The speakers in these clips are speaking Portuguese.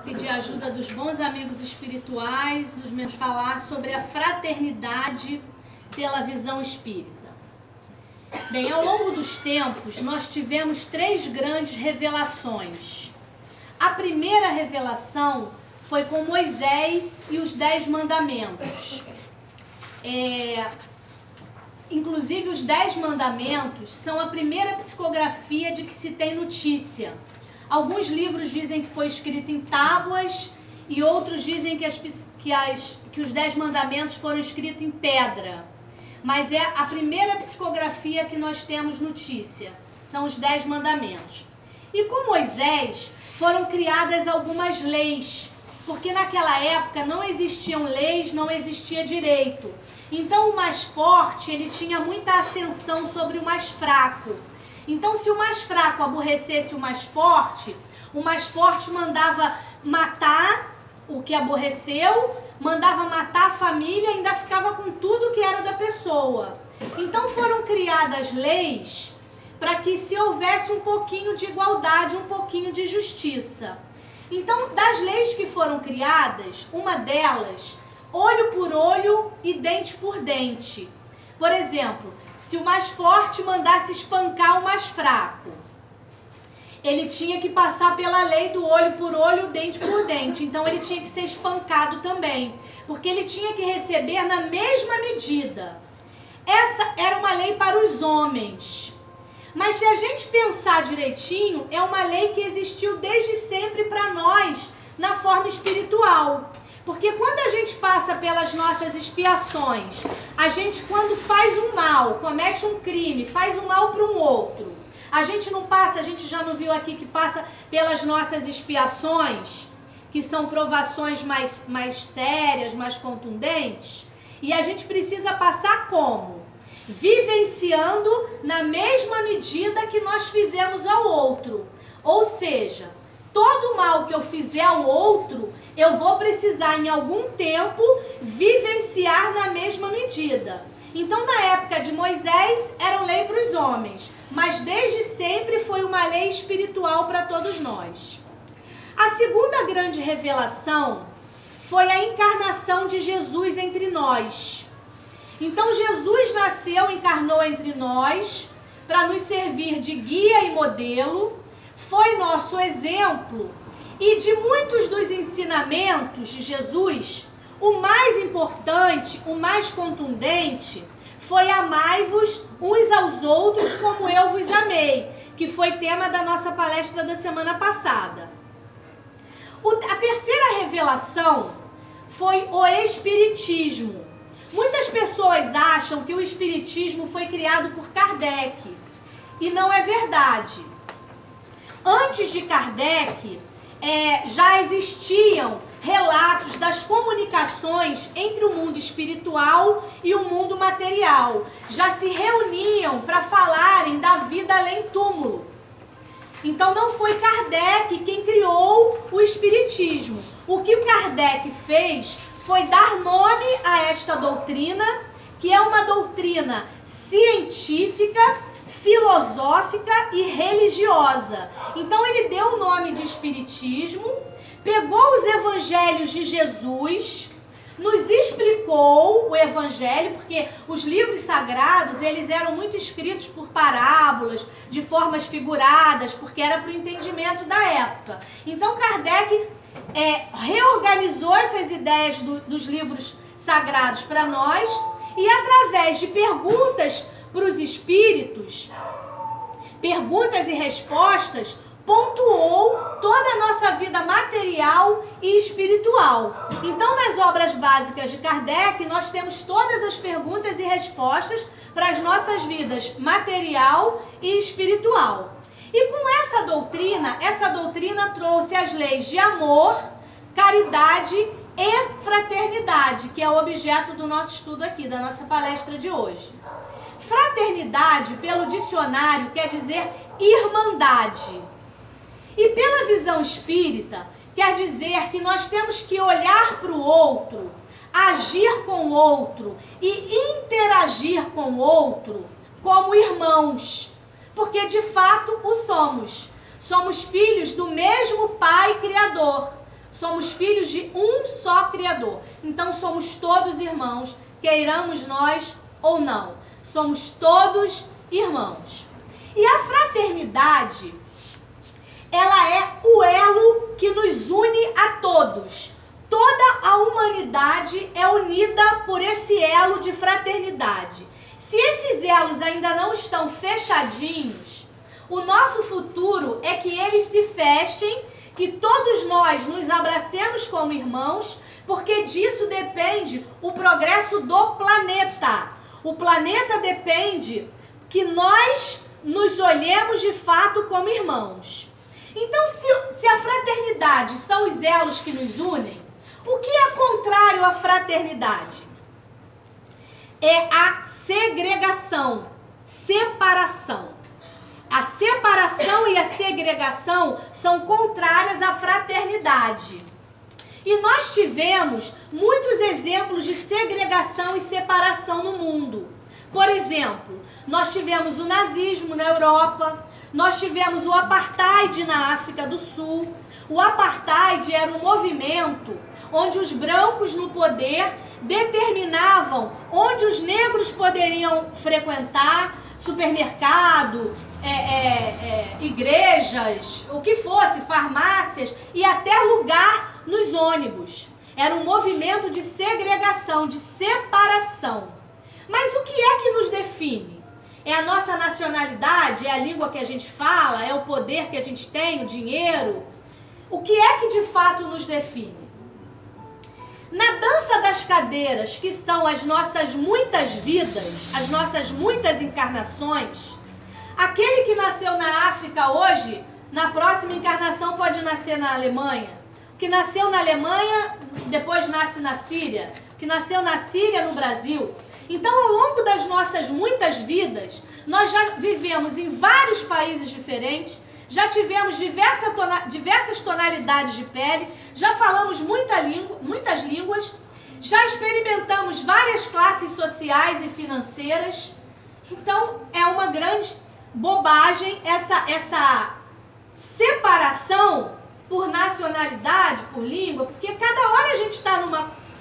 pedir a ajuda dos bons amigos espirituais, nos meus falar sobre a fraternidade pela visão espírita. Bem, ao longo dos tempos, nós tivemos 3 grandes revelações. A primeira revelação foi com Moisés e os 10 mandamentos. Inclusive, os 10 mandamentos são a primeira psicografia de que se tem notícia. Alguns livros dizem que foi escrito em tábuas e outros dizem que os 10 mandamentos foram escritos em pedra. Mas é a primeira psicografia que nós temos notícia. São os 10 mandamentos. E com Moisés foram criadas algumas leis, porque naquela época não existiam leis, não existia direito. Então o mais forte, ele tinha muita ascensão sobre o mais fraco. Então se o mais fraco aborrecesse o mais forte mandava matar o que aborreceu, mandava matar a família e ainda ficava com tudo que era da pessoa. Então foram criadas leis para que se houvesse um pouquinho de igualdade, um pouquinho de justiça. Então, das leis que foram criadas, uma delas, olho por olho e dente por dente. Por exemplo, se o mais forte mandasse espancar o mais fraco, ele tinha que passar pela lei do olho por olho, dente por dente. Então ele tinha que ser espancado também, porque ele tinha que receber na mesma medida. Essa era uma lei para os homens. Mas se a gente pensar direitinho, é uma lei que existiu desde sempre para nós, na forma espiritual. Porque quando a gente passa pelas nossas expiações, a gente quando faz um mal, comete um crime, faz um mal para um outro, a gente não passa, a gente já não viu aqui que passa pelas nossas expiações, que são provações mais sérias, mais contundentes, e a gente precisa passar como? Vivenciando na mesma medida que nós fizemos ao outro. Ou seja, todo mal que eu fizer ao outro, eu vou precisar em algum tempo vivenciar na mesma medida. Então, na época de Moisés, era lei para os homens, mas desde sempre foi uma lei espiritual para todos nós. A segunda grande revelação foi a encarnação de Jesus entre nós. Então, Jesus nasceu, encarnou entre nós para nos servir de guia e modelo, foi nosso exemplo, e de muitos dos ensinamentos de Jesus, o mais importante, o mais contundente, foi amai-vos uns aos outros como eu vos amei, que foi tema da nossa palestra da semana passada. A terceira revelação foi o Espiritismo. Muitas pessoas acham que o Espiritismo foi criado por Kardec, e não é verdade. Antes de Kardec, já existiam relatos das comunicações entre o mundo espiritual e o mundo material. Já se reuniam para falarem da vida além túmulo. Então não foi Kardec quem criou o Espiritismo. O que o Kardec fez foi dar nome a esta doutrina, que é uma doutrina científica, filosófica e religiosa. Então ele deu o nome de Espiritismo, pegou os evangelhos de Jesus, nos explicou o evangelho, porque os livros sagrados, eles eram muito escritos por parábolas, de formas figuradas, porque era para o entendimento da época. Então Kardec reorganizou essas ideias dos livros sagrados para nós e através de perguntas para os espíritos, perguntas e respostas, pontuou toda a nossa vida material e espiritual. Então, nas obras básicas de Kardec, nós temos todas as perguntas e respostas para as nossas vidas material e espiritual. E com essa doutrina trouxe as leis de amor, caridade e fraternidade, que é o objeto do nosso estudo aqui, da nossa palestra de hoje. Fraternidade, pelo dicionário, quer dizer irmandade. E pela visão espírita, quer dizer que nós temos que olhar para o outro, agir com o outro e interagir com o outro como irmãos. Porque de fato o somos. Somos filhos do mesmo Pai Criador. Somos filhos de um só Criador. Então somos todos irmãos, queiramos nós ou não. Somos todos irmãos. E a fraternidade, ela é o elo que nos une a todos. Toda a humanidade é unida por esse elo de fraternidade. Se esses elos ainda não estão fechadinhos, o nosso futuro é que eles se fechem, que todos nós nos abracemos como irmãos, porque disso depende o progresso do planeta. O planeta depende que nós nos olhemos de fato como irmãos. Então, se a fraternidade são os elos que nos unem, o que é contrário à fraternidade? É a segregação, separação. A separação e a segregação são contrárias à fraternidade. E nós tivemos muitos exemplos de segregação e separação no mundo. Por exemplo, nós tivemos o nazismo na Europa, nós tivemos o apartheid na África do Sul. O apartheid era um movimento onde os brancos no poder determinavam onde os negros poderiam frequentar, supermercado, igrejas, o que fosse, farmácias e até lugar nos ônibus. Era um movimento de segregação, de separação. Mas o que é que nos define? É a nossa nacionalidade? É a língua que a gente fala? É o poder que a gente tem? O dinheiro? O que é que de fato nos define? Na dança das cadeiras, que são as nossas muitas vidas, as nossas muitas encarnações, aquele que nasceu na África hoje, na próxima encarnação pode nascer na Alemanha. O que nasceu na Alemanha, depois nasce na Síria. O que nasceu na Síria, no Brasil. Então, ao longo das nossas muitas vidas, nós já vivemos em vários países diferentes, já tivemos diversas tonalidades de pele, já falamos muitas línguas, já experimentamos várias classes sociais e financeiras. Então, é uma grande bobagem essa separação por nacionalidade, por língua, porque cada hora a gente está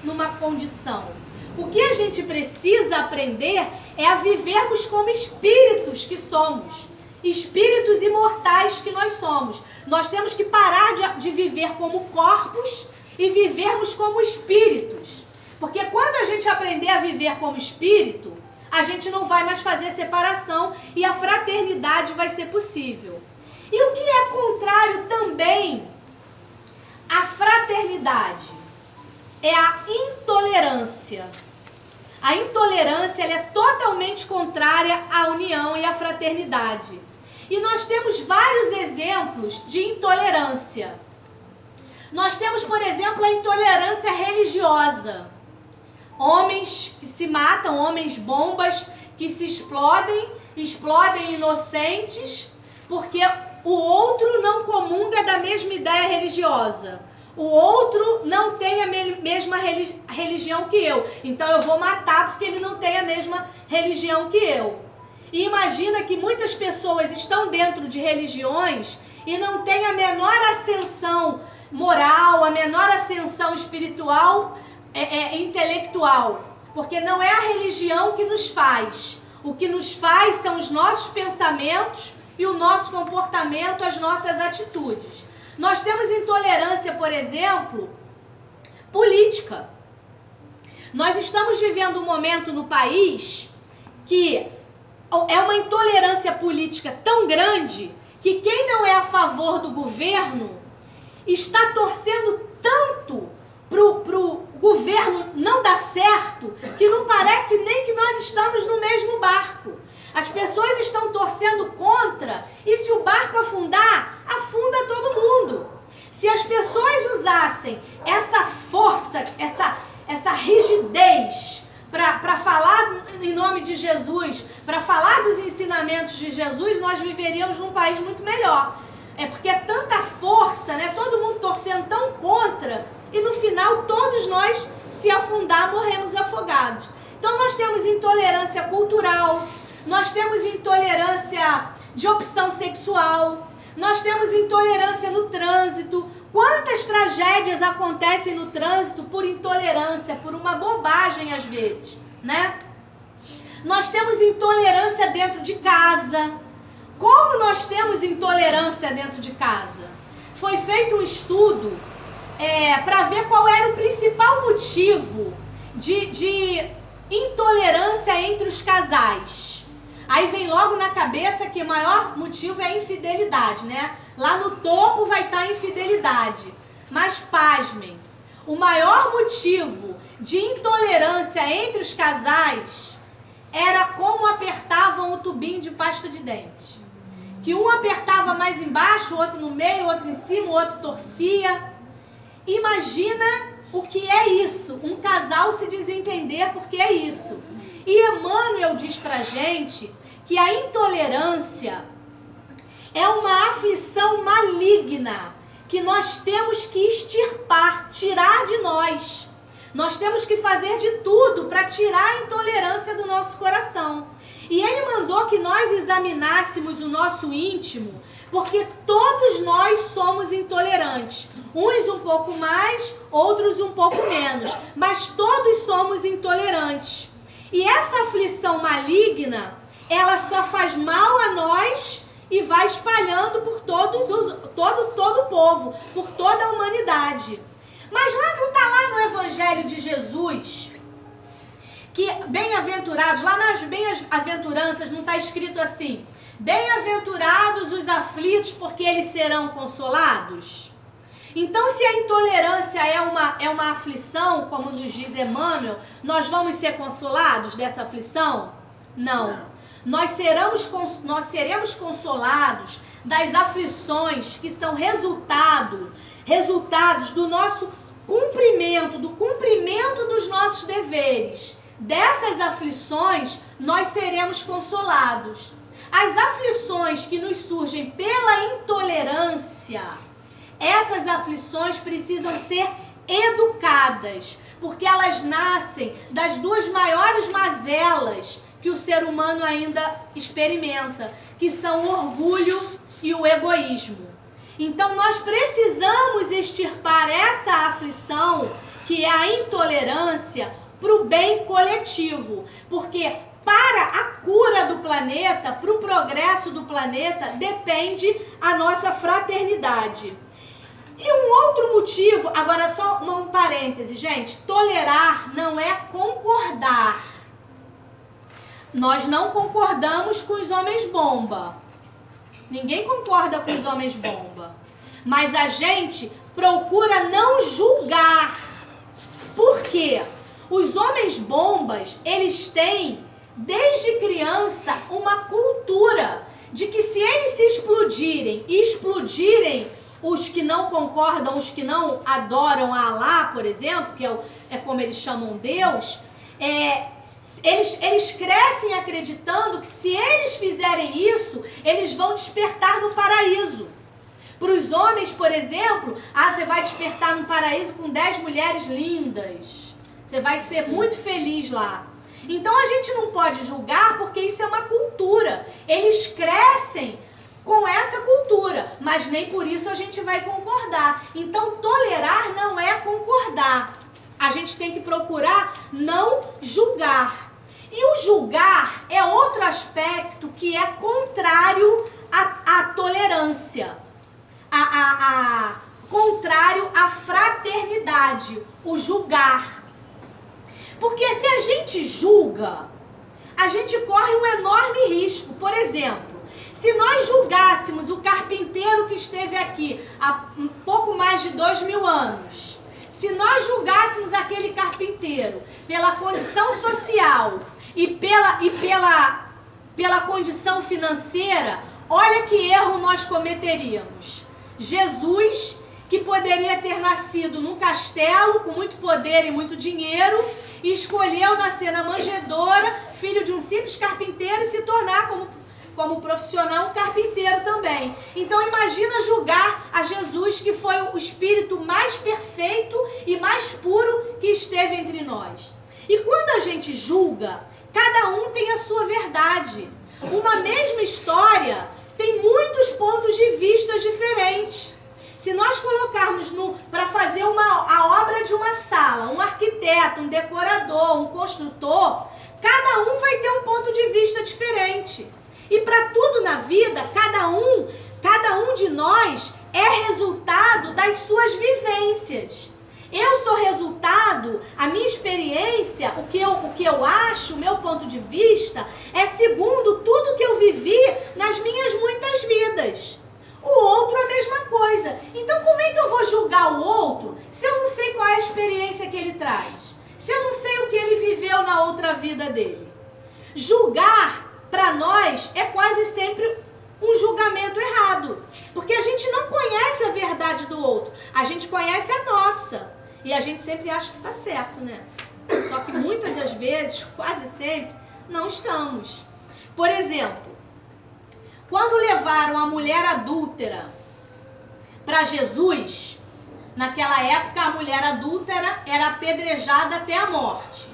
numa condição. O que a gente precisa aprender é a vivermos como espíritos que somos. Espíritos imortais que nós somos. Nós temos que parar de viver como corpos e vivermos como espíritos. Porque quando a gente aprender a viver como espírito, a gente não vai mais fazer separação e a fraternidade vai ser possível. E o que é contrário também à fraternidade? É a intolerância. A intolerância ela é totalmente contrária à união e à fraternidade. E nós temos vários exemplos de intolerância. Nós temos, por exemplo, a intolerância religiosa. Homens que se matam, homens bombas que se explodem inocentes, porque o outro não comunga da mesma ideia religiosa. O outro não tem a mesma religião que eu. Então eu vou matar porque ele não tem a mesma religião que eu. E imagina que muitas pessoas estão dentro de religiões e não têm a menor ascensão moral, a menor ascensão espiritual, intelectual. Porque não é a religião que nos faz. O que nos faz são os nossos pensamentos e o nosso comportamento, as nossas atitudes. Nós temos intolerância, por exemplo, política. Nós estamos vivendo um momento no país que é uma intolerância política tão grande que quem não é a favor do governo está torcendo tanto pro governo não dar certo que não parece nem que nós estamos no mesmo barco. As pessoas estão torcendo contra e se o barco afundar, afunda todo mundo. Se as pessoas usassem essa força, essa rigidez para falar em nome de Jesus, para falar dos ensinamentos de Jesus, nós viveríamos num país muito melhor. É porque é tanta força, né? Todo mundo torcendo tão contra e no final todos nós, se afundar, morremos afogados. Então nós temos intolerância cultural, nós temos intolerância de opção sexual, nós temos intolerância no trânsito. Quantas tragédias acontecem no trânsito por intolerância, por uma bobagem às vezes, né? Nós temos intolerância dentro de casa. Como nós temos intolerância dentro de casa? Foi feito um estudo para ver qual era o principal motivo de intolerância entre os casais. Aí vem logo na cabeça que o maior motivo é a infidelidade, né? Lá no topo vai estar a infidelidade. Mas pasmem, o maior motivo de intolerância entre os casais era como apertavam o tubinho de pasta de dente. Que um apertava mais embaixo, o outro no meio, o outro em cima, o outro torcia. Imagina o que é isso, um casal se desentender porque é isso. E Emmanuel diz pra gente que a intolerância é uma aflição maligna que nós temos que extirpar, tirar de nós. Nós temos que fazer de tudo para tirar a intolerância do nosso coração. E ele mandou que nós examinássemos o nosso íntimo, porque todos nós somos intolerantes. Uns um pouco mais, outros um pouco menos, mas todos somos intolerantes. E essa aflição maligna, ela só faz mal a nós e vai espalhando por todo o povo, por toda a humanidade. Mas lá não está lá no Evangelho de Jesus que bem-aventurados, lá nas bem-aventuranças não está escrito assim: bem-aventurados os aflitos, porque eles serão consolados? Então, se a intolerância é uma aflição, como nos diz Emmanuel, nós vamos ser consolados dessa aflição? Não. Nós seremos consolados das aflições que são resultados do nosso cumprimento, do cumprimento dos nossos deveres. Dessas aflições, nós seremos consolados. As aflições que nos surgem pela intolerância, essas aflições precisam ser educadas, porque elas nascem das duas maiores mazelas que o ser humano ainda experimenta, que são o orgulho e o egoísmo. Então nós precisamos extirpar essa aflição, que é a intolerância, para o bem coletivo, porque para a cura do planeta, para o progresso do planeta, depende a nossa fraternidade. E um outro motivo, agora só um parêntese, gente, tolerar não é concordar. Nós não concordamos com os homens bomba. Ninguém concorda com os homens bomba. Mas a gente procura não julgar. Por quê? Os homens bombas, eles têm, desde criança, uma cultura de que se eles se explodirem e explodirem os que não concordam, os que não adoram a Alá, por exemplo, que é como eles chamam Deus, eles crescem acreditando que se eles fizerem isso, eles vão despertar no paraíso. Para os homens, por exemplo, você vai despertar no paraíso com 10 mulheres lindas. Você vai ser muito feliz lá. Então a gente não pode julgar porque isso é uma cultura. Eles crescem com essa cultura, mas nem por isso a gente vai concordar. Então tolerar não é concordar. A gente tem que procurar não julgar. E o julgar é outro aspecto que é contrário à tolerância, contrário à fraternidade, o julgar. Porque se a gente julga, a gente corre um enorme risco. Por exemplo, se nós julgássemos o carpinteiro que esteve aqui há um pouco mais de 2000 anos, se nós julgássemos aquele carpinteiro pela condição social e pela condição financeira, olha que erro nós cometeríamos. Jesus, que poderia ter nascido num castelo com muito poder e muito dinheiro, e escolheu nascer na manjedoura, filho de um simples carpinteiro, e se tornar como profissional um carpinteiro também. Então imagina julgar a Jesus, que foi o espírito mais perfeito e mais puro que esteve entre nós. E quando a gente julga, cada um tem a sua verdade. Uma mesma história tem muitos pontos de vista diferentes. Se nós colocarmos para fazer a obra de uma sala, um arquiteto, um decorador, um construtor, cada um vai ter um ponto de vista diferente. E para tudo na vida, cada um de nós é resultado das suas vivências. Eu sou resultado, a minha experiência, o que eu acho, o meu ponto de vista, é segundo tudo que eu vivi nas minhas muitas vidas. O outro é a mesma coisa. Então como é que eu vou julgar o outro se eu não sei qual é a experiência que ele traz? Se eu não sei o que ele viveu na outra vida dele? Julgar, para nós, é quase sempre um julgamento errado. Porque a gente não conhece a verdade do outro. A gente conhece a nossa. E a gente sempre acha que está certo, né? Só que muitas das vezes, quase sempre, não estamos. Por exemplo, quando levaram a mulher adúltera para Jesus, naquela época a mulher adúltera era apedrejada até a morte.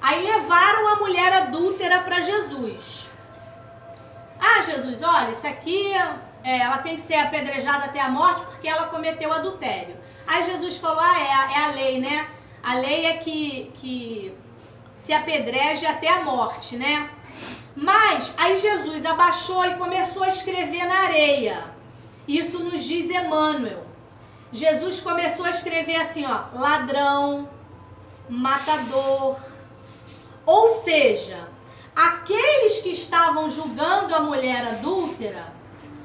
Aí levaram a mulher adúltera para Jesus. Ah, Jesus, olha, isso aqui, ela tem que ser apedrejada até a morte porque ela cometeu adultério. Aí Jesus falou, é a lei, né? A lei é que se apedreje até a morte, né? Mas aí Jesus abaixou e começou a escrever na areia. Isso nos diz Emmanuel. Jesus começou a escrever assim, ó, ladrão, matador. Ou seja, aqueles que estavam julgando a mulher adúltera,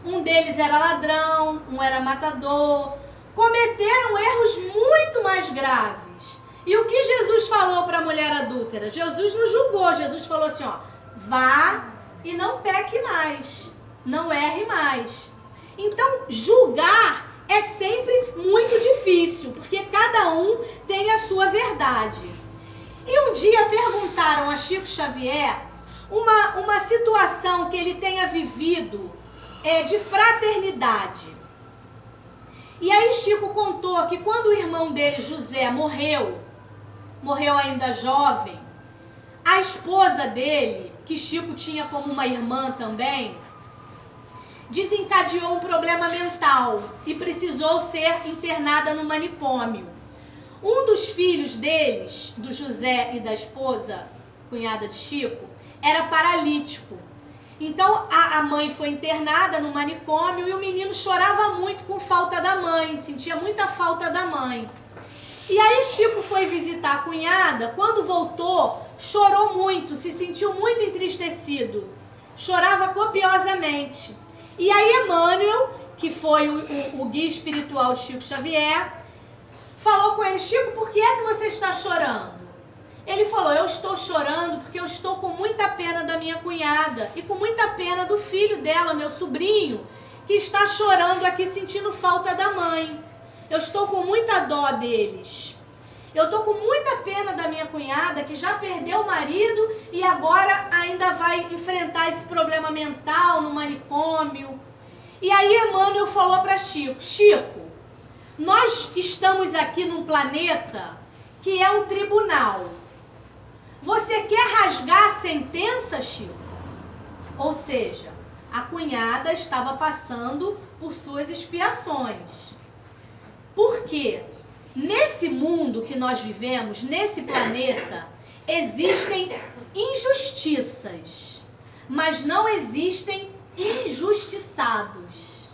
um deles era ladrão, um era matador, cometeram erros muito mais graves. E o que Jesus falou para a mulher adúltera? Jesus não julgou, Jesus falou assim, ó, vá e não peque mais, não erre mais. Então, julgar é sempre muito difícil, porque cada um tem a sua verdade. E um dia perguntaram a Chico Xavier uma situação que ele tenha vivido de fraternidade. E aí Chico contou que quando o irmão dele, José, morreu ainda jovem, a esposa dele, que Chico tinha como uma irmã também, desencadeou um problema mental e precisou ser internada no manicômio. Um dos filhos deles, do José e da esposa, cunhada de Chico, era paralítico. Então a mãe foi internada no manicômio e o menino chorava muito com falta da mãe, sentia muita falta da mãe. E aí Chico foi visitar a cunhada, quando voltou, chorou muito, se sentiu muito entristecido, chorava copiosamente. E aí Emmanuel, que foi o guia espiritual de Chico Xavier, falou com ele, Chico, por que é que você está chorando? Ele falou, eu estou chorando porque eu estou com muita pena da minha cunhada e com muita pena do filho dela, meu sobrinho, que está chorando aqui sentindo falta da mãe. Eu estou com muita dó deles. Eu estou com muita pena da minha cunhada que já perdeu o marido e agora ainda vai enfrentar esse problema mental no manicômio. E aí Emmanuel falou para Chico, Chico, nós estamos aqui num planeta que é um tribunal. Você quer rasgar a sentença, Chico? Ou seja, a cunhada estava passando por suas expiações. Por quê? Nesse mundo que nós vivemos, nesse planeta, existem injustiças, mas não existem injustiçados.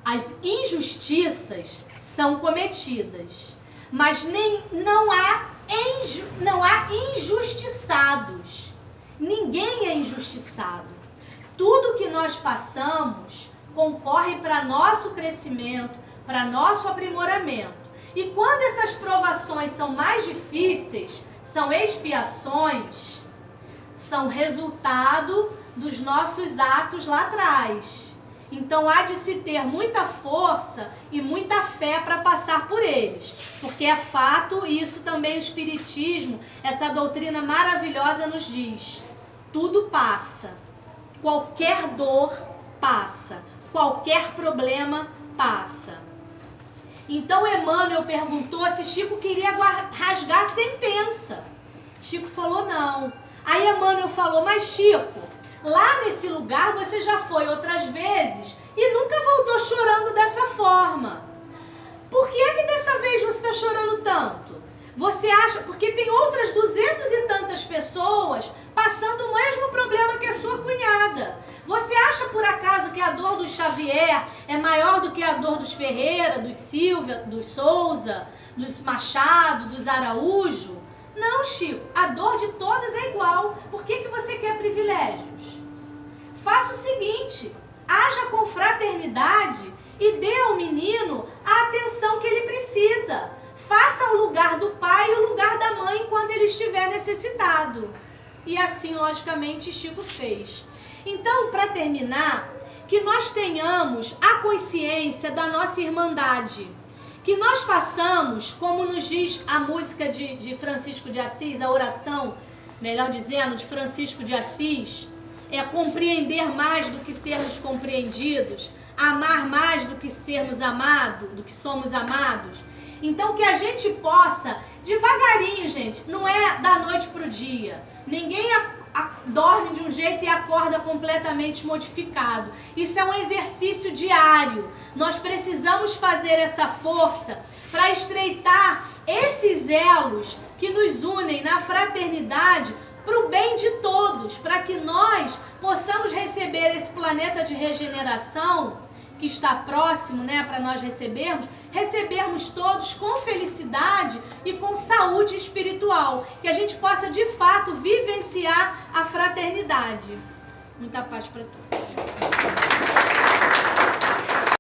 As injustiças são cometidas, mas não há injustiçados. Ninguém é injustiçado. Tudo que nós passamos concorre para nosso crescimento, para nosso aprimoramento. E quando essas provações são mais difíceis, são expiações, são resultado dos nossos atos lá atrás. Então há de se ter muita força e muita fé para passar por eles. Porque é fato, e isso também o Espiritismo, essa doutrina maravilhosa nos diz. Tudo passa. Qualquer dor passa. Qualquer problema passa. Então Emmanuel perguntou se Chico queria rasgar a sentença. Chico falou não. Aí Emmanuel falou, mas Chico, lá nesse lugar você já foi outras vezes e nunca voltou chorando dessa forma. Por que é que dessa vez você está chorando tanto? Você acha, porque tem outras 200 e tantas pessoas passando o mesmo problema que a sua cunhada. Você acha por acaso que a dor do Xavier é maior do que a dor dos Ferreira, dos Silva, dos Souza, dos Machado, dos Araújo? Não, Chico, a dor de todas é igual. Por que você quer privilégios? Faça o seguinte, haja com fraternidade e dê ao menino a atenção que ele precisa. Faça o lugar do pai e o lugar da mãe quando ele estiver necessitado. E assim, logicamente, Chico fez. Então, para terminar, que nós tenhamos a consciência da nossa irmandade. Que nós façamos, como nos diz a música de Francisco de Assis, a oração, melhor dizendo, de Francisco de Assis, é compreender mais do que sermos compreendidos, amar mais do que sermos amados, do que somos amados. Então, que a gente possa, devagarinho, gente, não é da noite para o dia. Ninguém dorme de um jeito e acorda completamente modificado. Isso é um exercício diário. Nós precisamos fazer essa força para estreitar esses elos que nos unem na fraternidade para o bem de todos, para que nós possamos receber esse planeta de regeneração que está próximo, né, para nós recebermos todos com felicidade e com saúde espiritual, que a gente possa de fato vivenciar a fraternidade. Muita paz para todos.